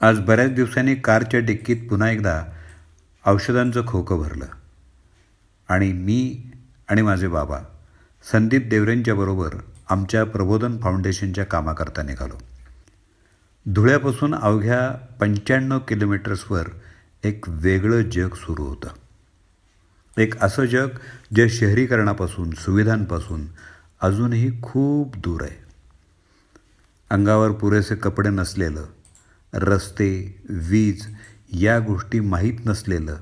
आज बऱ्याच दिवसांनी कारच्या डिक्कीत पुन्हा एकदा औषधांचं खोकं भरलं आणि मी आणि माझे बाबा संदीप देवरेंच्याबरोबर आमच्या प्रबोधन फाउंडेशनच्या कामाकरता निघालो. धुळ्यापासून अवघ्या 95 किलोमीटर्सवर एक वेगळं जग सुरू होतं. एक असं जग जे शहरीकरणापासून, सुविधांपासून अजूनही खूप दूर आहे. अंगावर पुरेसे कपडे नसलेलं, रस्ते, वीज या गोष्टी माहीत नसलेलं,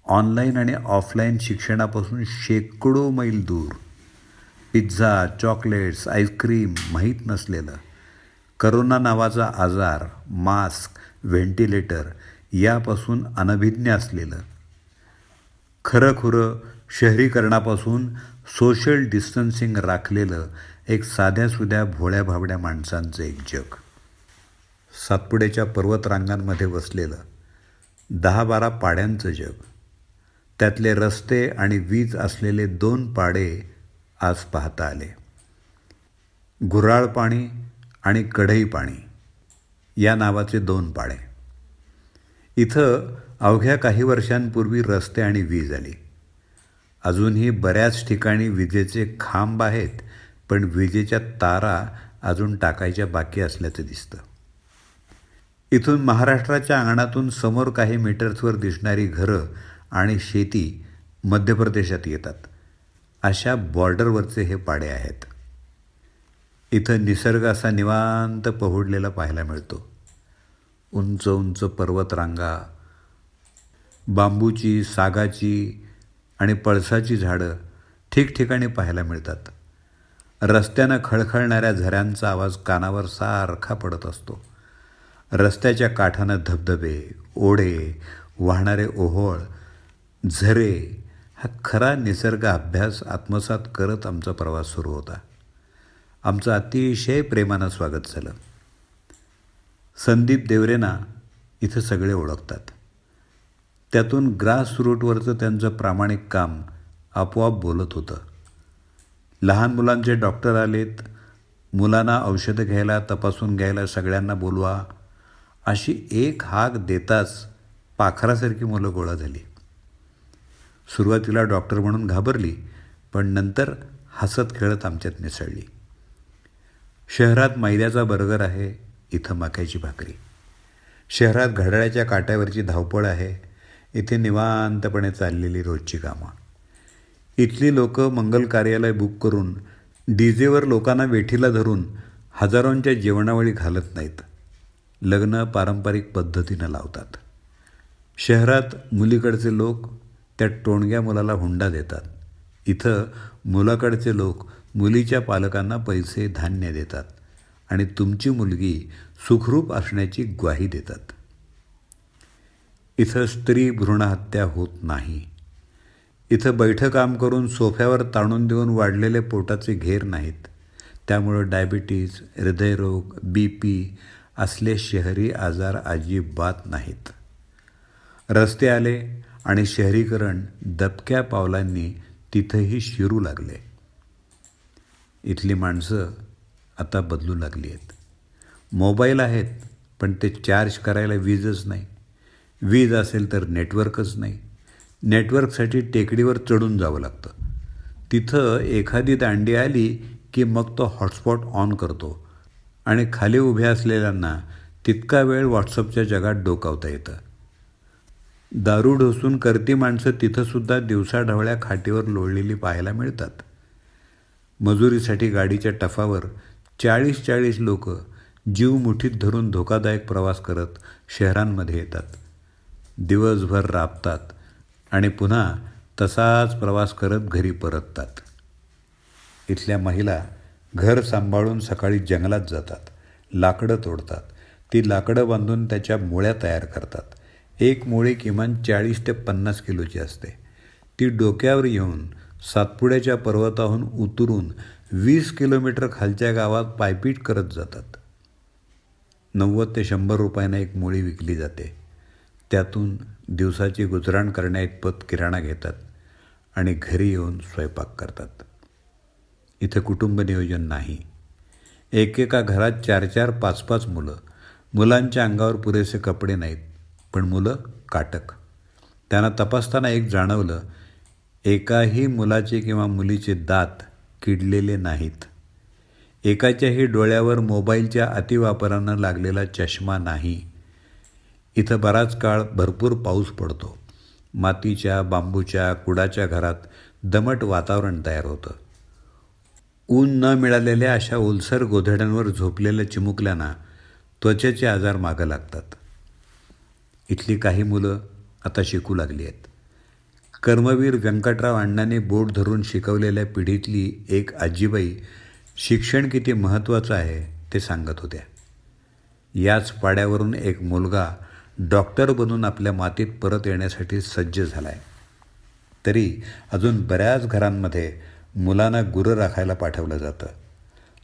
ऑनलाईन आणि ऑफलाईन शिक्षणापासून शेकडो मैल दूर, पिझ्झा, चॉकलेट्स, आईस्क्रीम माहीत नसलेलं, करोना नावाचा आजार, मास्क, व्हेंटिलेटर यापासून अनभिज्ञ असलेलं, खरंखुरं शहरीकरणापासून सोशल डिस्टन्सिंग राखलेलं एक साध्यासुध्या भोळ्या भाबड्या माणसांचं एक जग. सातपुड्याच्या पर्वतरांगांमध्ये वसलेलं 10-12 पाड्यांचं जग. त्यातले रस्ते आणि वीज असलेले 2 पाडे आज पाहता आले. गुऱ्हाळ पाणी आणि कढई पाणी या नावाचे 2 पाडे. इथं अवघ्या काही वर्षांपूर्वी रस्ते आणि वीज आली. अजूनही बऱ्याच ठिकाणी विजेचे खांब आहेत, पण विजेच्या तारा अजून टाकायच्या बाकी असल्याचं दिसतं. इथून महाराष्ट्राच्या अंगणातून समोर काही मीटर्सवर दिसणारी घरं आणि शेती मध्य प्रदेशात येतात. अशा बॉर्डरवरचे हे पाडे आहेत. इथं निसर्ग असा निवांत पहुडलेला पाहायला मिळतो. उंच उंच पर्वतरांगा, बांबूची, सागाची आणि पळसाची झाडं ठिकठिकाणी पाहायला मिळतात. रस्त्यानं खळखळणाऱ्या झऱ्यांचा आवाज कानावर सारखा पडत असतो. रस्त्याच्या काठानं धबधबे, ओढे, वाहणारे ओहोळ, झरे हा खरा निसर्ग अभ्यास आत्मसात करत आमचा प्रवास सुरू होता. आमचं अतिशय प्रेमानं स्वागत झालं. संदीप देवरेंना इथं सगळे ओळखतात. त्यातून ग्रास रूटवरचं त्यांचं प्रामाणिक काम आपोआप बोलत होतं. लहान मुलांचे डॉक्टर आलेत, मुलांना औषधं घ्यायला, तपासून घ्यायला सगळ्यांना बोलवा, अशी एक हाक देताच पाखरासारखी मुलं गोळा झाली. सुरुवातीला डॉक्टर म्हणून घाबरली, पण नंतर हसत खेळत आमच्यात मिसळली. शहरात मैद्याचा बर्गर आहे, इथं मक्याची भाकरी. शहरात घड्याळाच्या काट्यावरची धावपळ आहे, इथे निवांतपणे चाललेली रोजची कामं. इथली लोकं मंगल कार्यालय बुक करून डीजेवर लोकांना वेठीला धरून हजारोंच्या जेवणावळी घालत नाहीत. लग्न पारंपरिक पद्धतीनं लावतात. शहरात मुलीकडचे लोक त्या टोणग्या मुलाला हुंडा देतात. इथं मुलाकडचे लोक मुलीच्या पालकांना पैसे, धान्य देतात आणि तुमची मुलगी सुखरूप असण्याची ग्वाही देतात. इथं स्त्री भ्रूणहत्या होत नाही. इथं बैठं काम करून सोफ्यावर ताणून देऊन वाढलेले पोटाचे घेर नाहीत. त्यामुळं डायबिटीज, हृदयरोग, BP असले शहरी आजार अजिबात नाहीत. रस्ते आले आणि शहरीकरण दबक्या पावलांनी तिथंही शिरू लागले. इथली माणसं आता बदलू लागली आहेत. मोबाईल आहेत, पण ते चार्ज करायला वीजच नाही. वीज असेल तर नेटवर्कच नाही. नेटवर्कसाठी टेकडीवर चढून जावं लागतं. तिथं एखादी दांडी आली की मग तो हॉटस्पॉट ऑन करतो आणि खाली उभ्या असलेल्यांना तितका वेळ व्हॉट्सअपच्या जगात डोकावता येतं. दारू ढोसून करती माणसं तिथंसुद्धा दिवसाढवळ्या खाटीवर लोळलेली पाहायला मिळतात. मजुरीसाठी गाडीच्या टफावर 40-40 लोक जीव मुठीत धरून धोकादायक प्रवास करत शहरांमध्ये येतात. दिवसभर राबतात आणि पुन्हा तसाच प्रवास करत घरी परततात. इथल्या महिला घर सांभाळून सकाळी जंगलात जातात, लाकडं तोडतात. ती लाकडं बांधून त्याच्या मुळ्या तयार करतात. एक मुळी किमान 40 ते 50 किलोची असते. ती डोक्यावर येऊन सातपुड्याच्या पर्वताहून उतरून 20 किलोमीटर खालच्या गावात पायपीट करत जातात. 90 ते 100 रुपयांना एक मुळी विकली जाते. त्यातून दिवसाची गुजराण करण्याइतपत किराणा घेतात आणि घरी येऊन स्वयंपाक करतात. इथं कुटुंब नियोजन नाही. एकेका घरात 4-4, 5-5 मुलं. मुलांच्या अंगावर पुरेसे कपडे नाहीत, पण मुलं काटक. त्यांना तपासताना एक जाणवलं, एकाही मुलाचे किंवा मुलीचे दात किडलेले नाहीत. एकाच्याही डोळ्यावर मोबाईलच्या अतिवापरानं लागलेला चष्मा नाही. इथं बराच काळ भरपूर पाऊस पडतो. मातीच्या, बांबूच्या, कुडाच्या घरात दमट वातावरण तयार होतं. ऊन न मिळालेल्या अशा ओलसर गोधड्यांवर झोपलेल्या चिमुकल्यांना त्वचेचे आजार मागं लागतात. इथली काही मुलं आता शिकू लागली आहेत. कर्मवीर व्यंकटराव अण्णांनी बोट धरून शिकवलेल्या पिढीतली एक आजीबाई शिक्षण किती महत्त्वाचं आहे ते सांगत होत्या. याच पाड्यावरून एक मुलगा डॉक्टर बनून आपल्या मातीत परत येण्यासाठी सज्ज झाला आहे. तरी अजून बऱ्याच घरांमध्ये मुलांना गुरं राखायला पाठवलं जातं.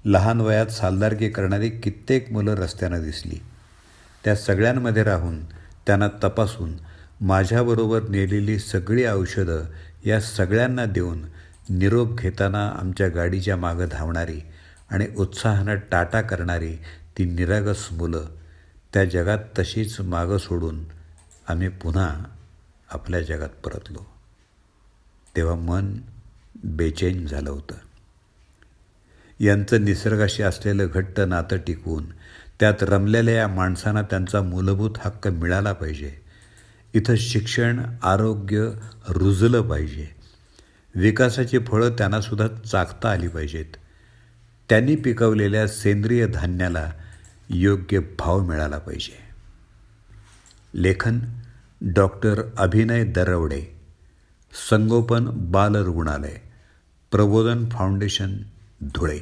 लहान वयात सालदारकी करणारी कित्येक मुलं रस्त्यानं दिसली. त्या सगळ्यांमध्ये राहून त्यांना तपासून माझ्याबरोबर नेलेली सगळी औषधं या सगळ्यांना देऊन निरोप घेताना आमच्या गाडीच्या मागं धावणारी आणि उत्साहानं टाटा करणारी ती निरागस मुलं त्या जगात तशीच मागं सोडून आम्ही पुन्हा आपल्या जगात परतलो. तेव्हा मन बेचैन झालं होतं. यांचं निसर्गाशी असलेलं घट्ट नातं टिकवून त्यात रमलेल्या या माणसांना त्यांचा मूलभूत हक्क मिळाला पाहिजे. इथं शिक्षण, आरोग्य रुजलं पाहिजे. विकासाची फळं त्यांनासुद्धा चाखता आली पाहिजेत. त्यांनी पिकवलेल्या सेंद्रिय धान्याला योग्य भाव मिळाला पाहिजे. लेखन डॉक्टर अभिनय दरवडे. संगोपन बाल रुग्णालय, प्रबोधन फाउंडेशन, धुळे.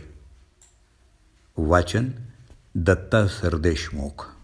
वाचन दत्ता सरदेशमुख.